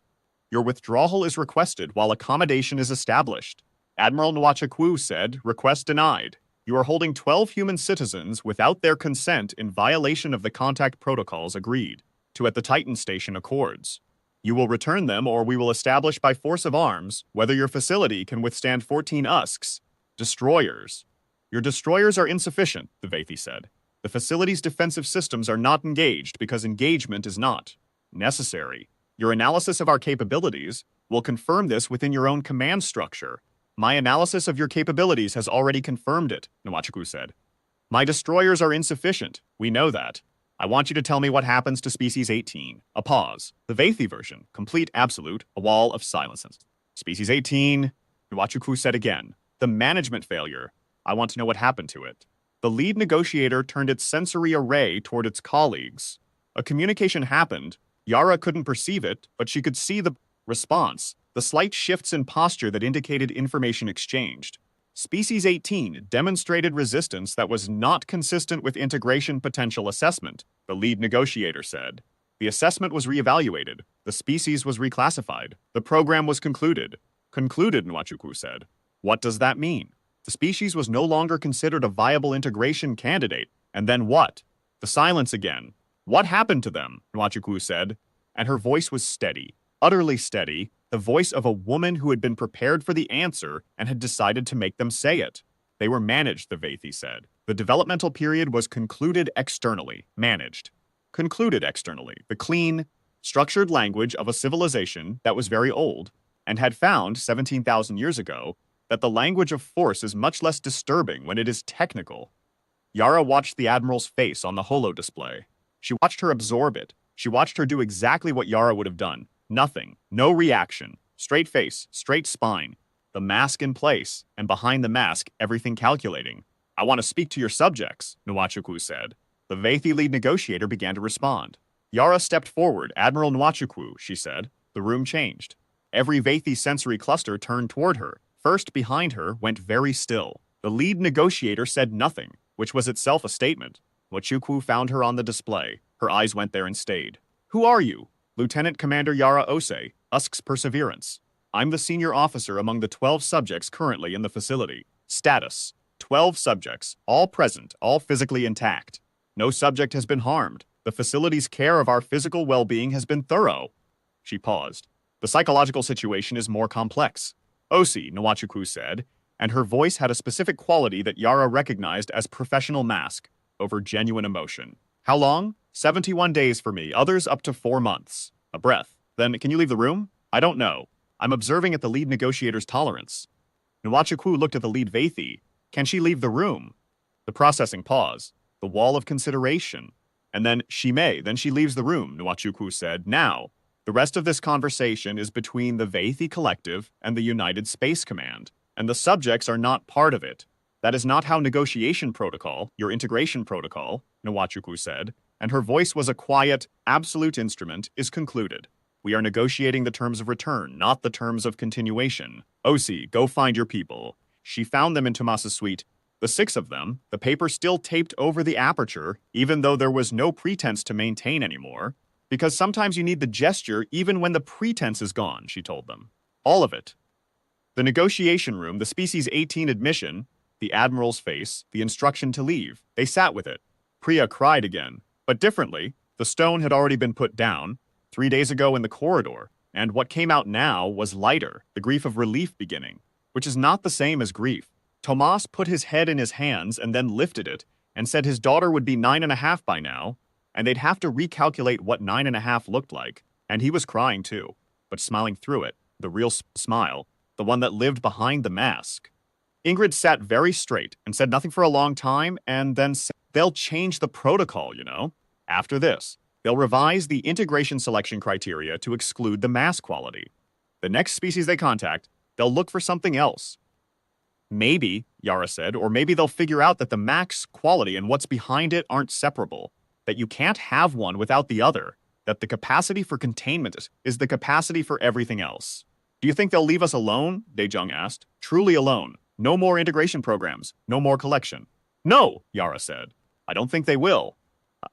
Your withdrawal is requested while accommodation is established. Admiral Nwachukwu said, request denied. You are holding 12 human citizens without their consent in violation of the contact protocols agreed to at the Titan Station Accords. You will return them or we will establish by force of arms whether your facility can withstand 14 Usks, destroyers. Your destroyers are insufficient, the Vathi said. The facility's defensive systems are not engaged because engagement is not necessary. Your analysis of our capabilities will confirm this within your own command structure. My analysis of your capabilities has already confirmed it, Nwachukwu said. My destroyers are insufficient. We know that. I want you to tell me what happens to Species 18. A pause. The Vathi version. Complete absolute. A wall of silence. Species 18, Nwachukwu said again. The management failure. I want to know what happened to it. The lead negotiator turned its sensory array toward its colleagues. A communication happened. Yara couldn't perceive it, but she could see the response, the slight shifts in posture that indicated information exchanged. Species 18 demonstrated resistance that was not consistent with integration potential assessment, the lead negotiator said. The assessment was reevaluated. The species was reclassified. The program was concluded. Concluded, Nwachukwu said. What does that mean? The species was no longer considered a viable integration candidate. And then what? The silence again. What happened to them? Nwachukwu said, and her voice was steady, utterly steady, the voice of a woman who had been prepared for the answer and had decided to make them say it. They were managed, the Vathi said. The developmental period was concluded externally, managed. Concluded externally, the clean, structured language of a civilization that was very old and had found, 17,000 years ago, that the language of force is much less disturbing when it is technical. Yara watched the Admiral's face on the holo display. She watched her absorb it. She watched her do exactly what Yara would have done. Nothing. No reaction. Straight face. Straight spine. The mask in place. And behind the mask, everything calculating. I want to speak to your subjects, Nwachukwu said. The Vathi lead negotiator began to respond. Yara stepped forward. Admiral Nwachukwu, she said. The room changed. Every Vathi sensory cluster turned toward her. First, behind her, went very still. The lead negotiator said nothing, which was itself a statement. Nwachukwu found her on the display. Her eyes went there and stayed. Who are you? Lieutenant Commander Yara Ose, Usk's Perseverance. I'm the senior officer among the 12 subjects currently in the facility. Status: 12 subjects, all present, all physically intact. No subject has been harmed. The facility's care of our physical well-being has been thorough. She paused. The psychological situation is more complex. Osi, Nwachukwu said, and her voice had a specific quality that Yara recognized as professional mask over genuine emotion. How long? 71 days for me, others up to 4 months. A breath. Then, can you leave the room? I don't know. I'm observing at the lead negotiator's tolerance. Nwachukwu looked at the lead Vathi. Can she leave the room? The processing pause. The wall of consideration. And then, she may, then she leaves the room, Nwachukwu said. Now, the rest of this conversation is between the Vathi Collective and the United Space Command, and the subjects are not part of it. That is not how negotiation protocol, your integration protocol, Nwachukwu said, and her voice was a quiet, absolute instrument, is concluded. We are negotiating the terms of return, not the terms of continuation. Osi, go find your people. She found them in Tomas's suite. The 6 of them, the paper still taped over the aperture, even though there was no pretense to maintain anymore, because sometimes you need the gesture even when the pretense is gone, she told them. All of it. The negotiation room, the Species 18 admission, the Admiral's face, the instruction to leave. They sat with it. Priya cried again. But differently, the stone had already been put down. 3 days ago in the corridor, and what came out now was lighter, the grief of relief beginning, which is not the same as grief. Tomas put his head in his hands and then lifted it, and said his daughter would be 9.5 by now, and they'd have to recalculate what 9.5 looked like, and he was crying too, but smiling through it, the real smile, the one that lived behind the mask. Ingrid sat very straight and said nothing for a long time, and then said, they'll change the protocol, you know. After this, they'll revise the integration selection criteria to exclude the mass quality. The next species they contact, they'll look for something else. Maybe, Yara said, or maybe they'll figure out that the max quality and what's behind it aren't separable, that you can't have one without the other, that the capacity for containment is the capacity for everything else. Do you think they'll leave us alone? Daejung asked. Truly alone. No more integration programs. No more collection. No, Yara said. I don't think they will.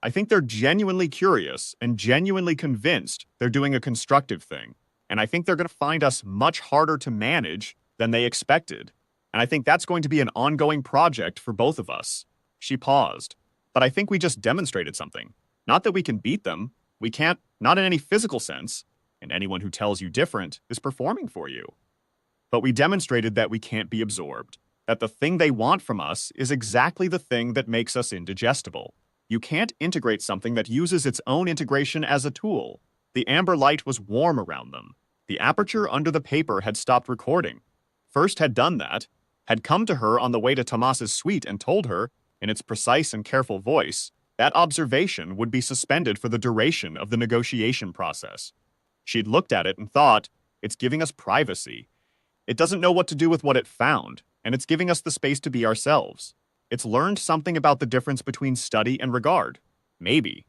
I think they're genuinely curious and genuinely convinced they're doing a constructive thing. And I think they're going to find us much harder to manage than they expected. And I think that's going to be an ongoing project for both of us. She paused. But I think we just demonstrated something. Not that we can beat them. We can't, not in any physical sense. And anyone who tells you different is performing for you. But we demonstrated that we can't be absorbed. That the thing they want from us is exactly the thing that makes us indigestible. You can't integrate something that uses its own integration as a tool. The amber light was warm around them. The aperture under the paper had stopped recording. First had done that, had come to her on the way to Tomas's suite and told her, in its precise and careful voice, that observation would be suspended for the duration of the negotiation process. She'd looked at it and thought, it's giving us privacy. It doesn't know what to do with what it found, and it's giving us the space to be ourselves. It's learned something about the difference between study and regard. Maybe.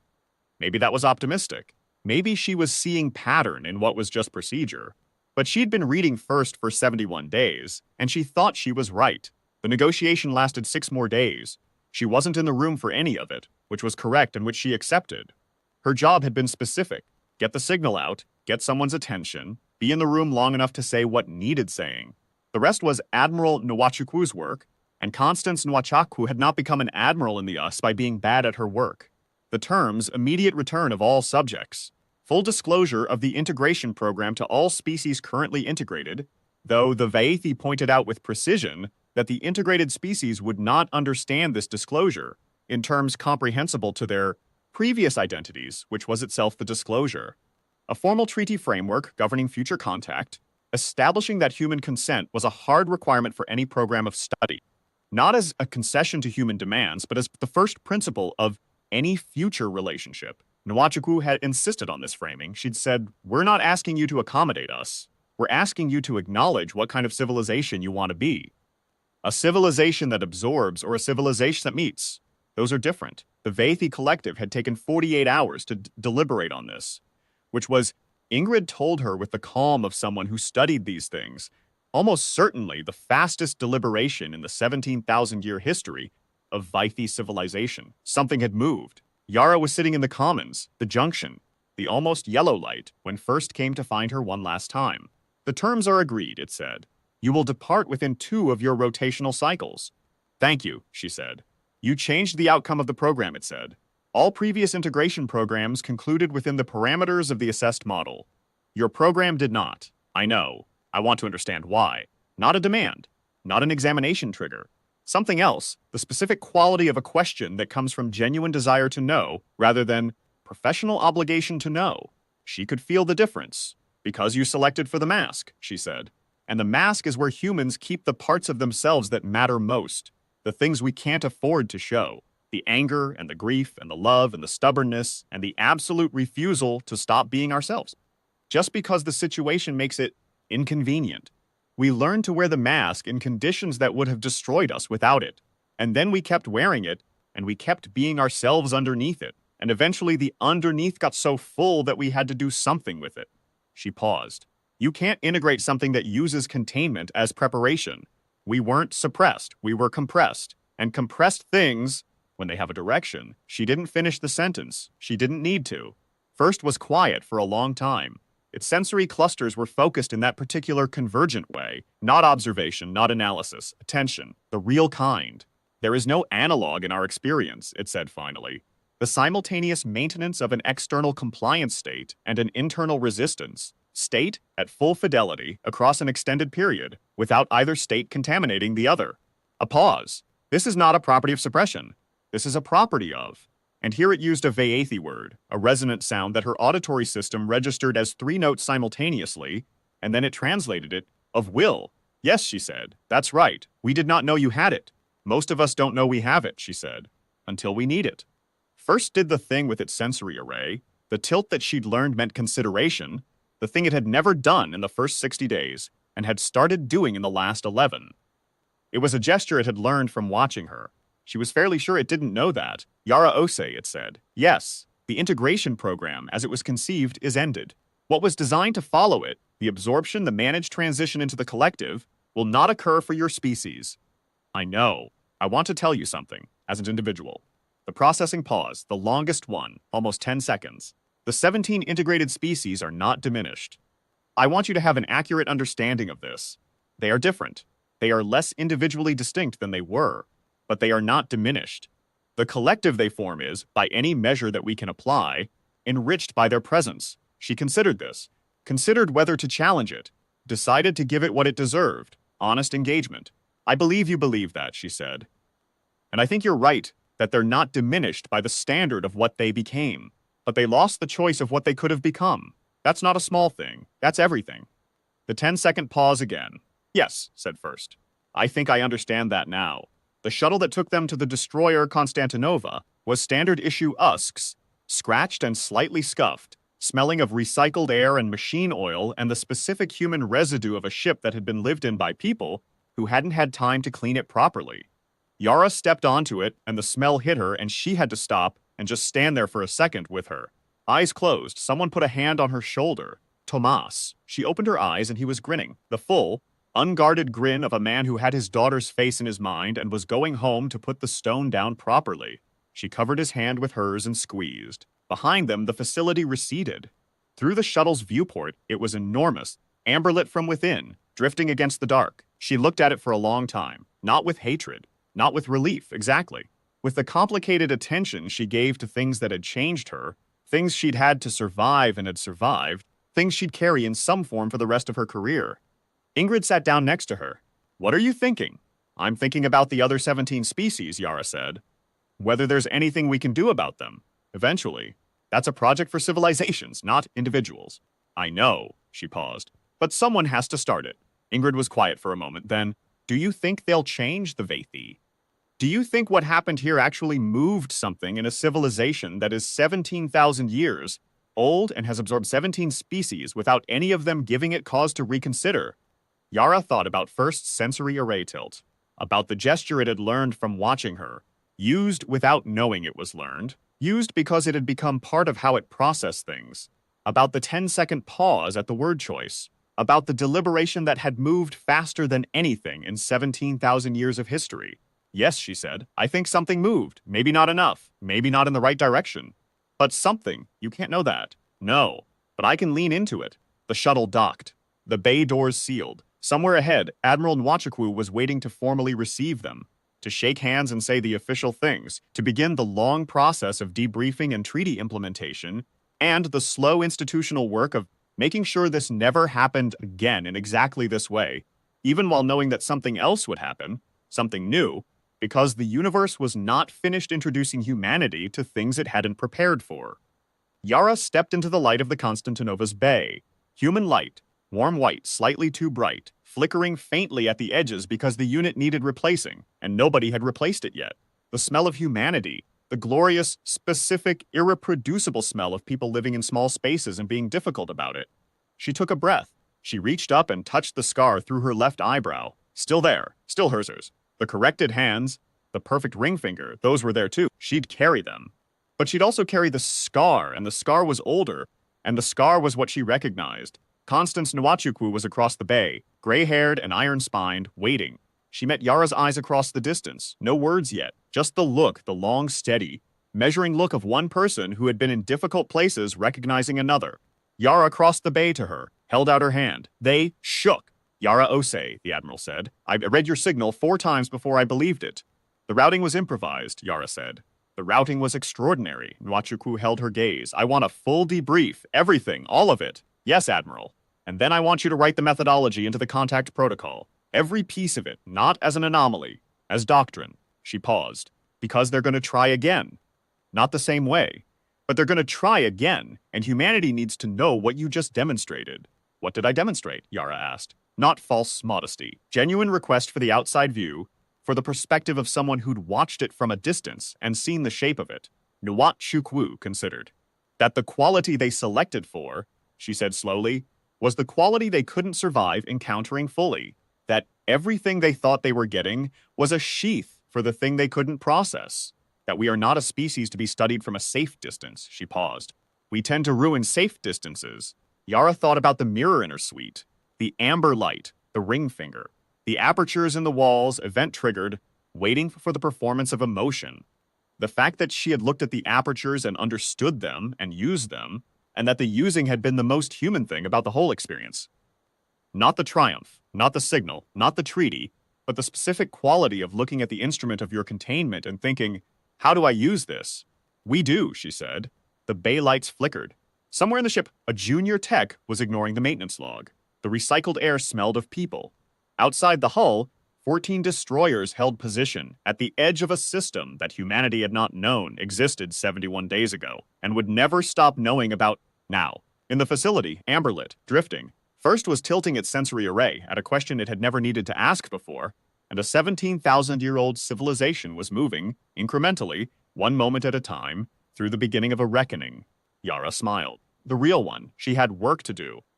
Maybe that was optimistic. Maybe she was seeing pattern in what was just procedure. But she'd been reading first for 71 days, and she thought she was right. The negotiation lasted 6 more days. She wasn't in the room for any of it, which was correct and which she accepted. Her job had been specific. Get the signal out, get someone's attention, be in the room long enough to say what needed saying. The rest was Admiral Nwachukwu's work, and Constance Nwachukwu had not become an admiral in the US by being bad at her work. The terms, immediate return of all subjects, full disclosure of the integration program to all species currently integrated, though the Vaethi pointed out with precision that the integrated species would not understand this disclosure in terms comprehensible to their previous identities, which was itself the disclosure. A formal treaty framework governing future contact, establishing that human consent was a hard requirement for any program of study, not as a concession to human demands, but as the first principle of any future relationship. Nwachukwu had insisted on this framing. She'd said, we're not asking you to accommodate us. We're asking you to acknowledge what kind of civilization you want to be. A civilization that absorbs or a civilization that meets. Those are different. The Vaethi Collective had taken 48 hours to deliberate on this, which was, Ingrid told her with the calm of someone who studied these things, almost certainly the fastest deliberation in the 17,000-year history of Vaethi civilization. Something had moved. Yara was sitting in the commons, the junction, the almost yellow light, when first came to find her one last time. The terms are agreed, it said. You will depart within 2 of your rotational cycles. Thank you, she said. You changed the outcome of the program, it said. All previous integration programs concluded within the parameters of the assessed model. Your program did not. I know. I want to understand why. Not a demand. Not an examination trigger. Something else, the specific quality of a question that comes from genuine desire to know, rather than professional obligation to know. She could feel the difference. Because you selected for the mask, she said. And the mask is where humans keep the parts of themselves that matter most. The things we can't afford to show. The anger and the grief and the love and the stubbornness and the absolute refusal to stop being ourselves. Just because the situation makes it inconvenient. We learned to wear the mask in conditions that would have destroyed us without it. And then we kept wearing it, and we kept being ourselves underneath it. And eventually the underneath got so full that we had to do something with it. She paused. You can't integrate something that uses containment as preparation. We weren't suppressed, we were compressed. And compressed things, when they have a direction, she didn't finish the sentence. She didn't need to. First was quiet for a long time. Its sensory clusters were focused in that particular convergent way. Not observation, not analysis. Attention. The real kind. There is no analog in our experience, it said finally. The simultaneous maintenance of an external compliance state and an internal resistance state at full fidelity across an extended period without either state contaminating the other. A pause. This is not a property of suppression. This is a property of. And here it used a Vaethi word, a resonant sound that her auditory system registered as 3 notes simultaneously, and then it translated it, of will. Yes, she said, that's right. We did not know you had it. Most of us don't know we have it, she said, until we need it. First did the thing with its sensory array. The tilt that she'd learned meant consideration, the thing it had never done in the first 60 days, and had started doing in the last 11. It was a gesture it had learned from watching her. She was fairly sure it didn't know that. Yara Ose, it said. Yes, the integration program, as it was conceived, is ended. What was designed to follow it, the absorption, the managed transition into the collective, will not occur for your species. I know. I want to tell you something, as an individual. The processing pause, the longest one, almost 10 seconds. The 17 integrated species are not diminished. I want you to have an accurate understanding of this. They are different. They are less individually distinct than they were, but they are not diminished. The collective they form is, by any measure that we can apply, enriched by their presence. She considered this, considered whether to challenge it, decided to give it what it deserved, honest engagement. I believe you believe that, she said. And I think you're right that they're not diminished by the standard of what they became, but they lost the choice of what they could have become. That's not a small thing. That's everything. The 10-second pause again. Yes, said First. I think I understand that now. The shuttle that took them to the destroyer Konstantinova was standard issue USKs, scratched and slightly scuffed, smelling of recycled air and machine oil and the specific human residue of a ship that had been lived in by people who hadn't had time to clean it properly. Yara stepped onto it, and the smell hit her, and she had to stop and just stand there for a second with her. Eyes closed, someone put a hand on her shoulder. Tomas. She opened her eyes, and he was grinning. The full, unguarded grin of a man who had his daughter's face in his mind and was going home to put the stone down properly. She covered his hand with hers and squeezed. Behind them, the facility receded. Through the shuttle's viewport, it was enormous, amber-lit from within, drifting against the dark. She looked at it for a long time, not with hatred, not with relief, exactly. With the complicated attention she gave to things that had changed her, things she'd had to survive and had survived, things she'd carry in some form for the rest of her career. Ingrid sat down next to her. What are you thinking? I'm thinking about the other 17 species, Yara said. Whether there's anything we can do about them. Eventually. That's a project for civilizations, not individuals. I know, she paused. But someone has to start it. Ingrid was quiet for a moment, then, do you think they'll change the Vaethi? Do you think what happened here actually moved something in a civilization that is 17,000 years old and has absorbed 17 species without any of them giving it cause to reconsider? Yara thought about First's sensory array tilt, about the gesture it had learned from watching her, used without knowing it was learned, used because it had become part of how it processed things, about the 10-second pause at the word choice, about the deliberation that had moved faster than anything in 17,000 years of history. Yes, she said, I think something moved. Maybe not enough. Maybe not in the right direction. But something. You can't know that. No. But I can lean into it. The shuttle docked. The bay doors sealed. Somewhere ahead, Admiral Nwachukwu was waiting to formally receive them, to shake hands and say the official things, to begin the long process of debriefing and treaty implementation, and the slow institutional work of making sure this never happened again in exactly this way, even while knowing that something else would happen, something new, because the universe was not finished introducing humanity to things it hadn't prepared for. Yara stepped into the light of the Konstantinova's bay. Human light, warm white, slightly too bright, flickering faintly at the edges because the unit needed replacing, and nobody had replaced it yet. The smell of humanity, the glorious, specific, irreproducible smell of people living in small spaces and being difficult about it. She took a breath. She reached up and touched the scar through her left eyebrow. Still there, still hers. The corrected hands, the perfect ring finger, those were there too. She'd carry them. But she'd also carry the scar, and the scar was older, and the scar was what she recognized. Constance Nwachukwu was across the bay, gray-haired and iron-spined, waiting. She met Yara's eyes across the distance. No words yet, just the look, the long, steady, measuring look of one person who had been in difficult places recognizing another. Yara crossed the bay to her, held out her hand. They shook. Yara Ose, the Admiral said. I read your signal 4 times before I believed it. The routing was improvised, Yara said. The routing was extraordinary. Nwachuku held her gaze. I want a full debrief. Everything. All of it. Yes, Admiral. And then I want you to write the methodology into the contact protocol. Every piece of it, not as an anomaly, as doctrine. She paused. Because they're going to try again. Not the same way. But they're going to try again, and humanity needs to know what you just demonstrated. What did I demonstrate? Yara asked. Not false modesty. Genuine request for the outside view, for the perspective of someone who'd watched it from a distance and seen the shape of it. Nwachuku considered. That the quality they selected for, she said slowly, was the quality they couldn't survive encountering fully. That everything they thought they were getting was a sheath for the thing they couldn't process. That we are not a species to be studied from a safe distance, she paused. We tend to ruin safe distances. Yara thought about the mirror in her suite, the amber light, the ring finger, the apertures in the walls, event-triggered, waiting for the performance of emotion. The fact that she had looked at the apertures and understood them and used them, and that the using had been the most human thing about the whole experience. Not the triumph, not the signal, not the treaty, but the specific quality of looking at the instrument of your containment and thinking, how do I use this? We do, she said. The bay lights flickered. Somewhere in the ship, a junior tech was ignoring the maintenance log. The recycled air smelled of people. Outside the hull, 14 destroyers held position at the edge of a system that humanity had not known existed 71 days ago and would never stop knowing about now. In the facility, amberlit, drifting, first was tilting its sensory array at a question it had never needed to ask before, and a 17,000-year-old civilization was moving, incrementally, one moment at a time, through the beginning of a reckoning. Yara smiled. The real one. She had work to do.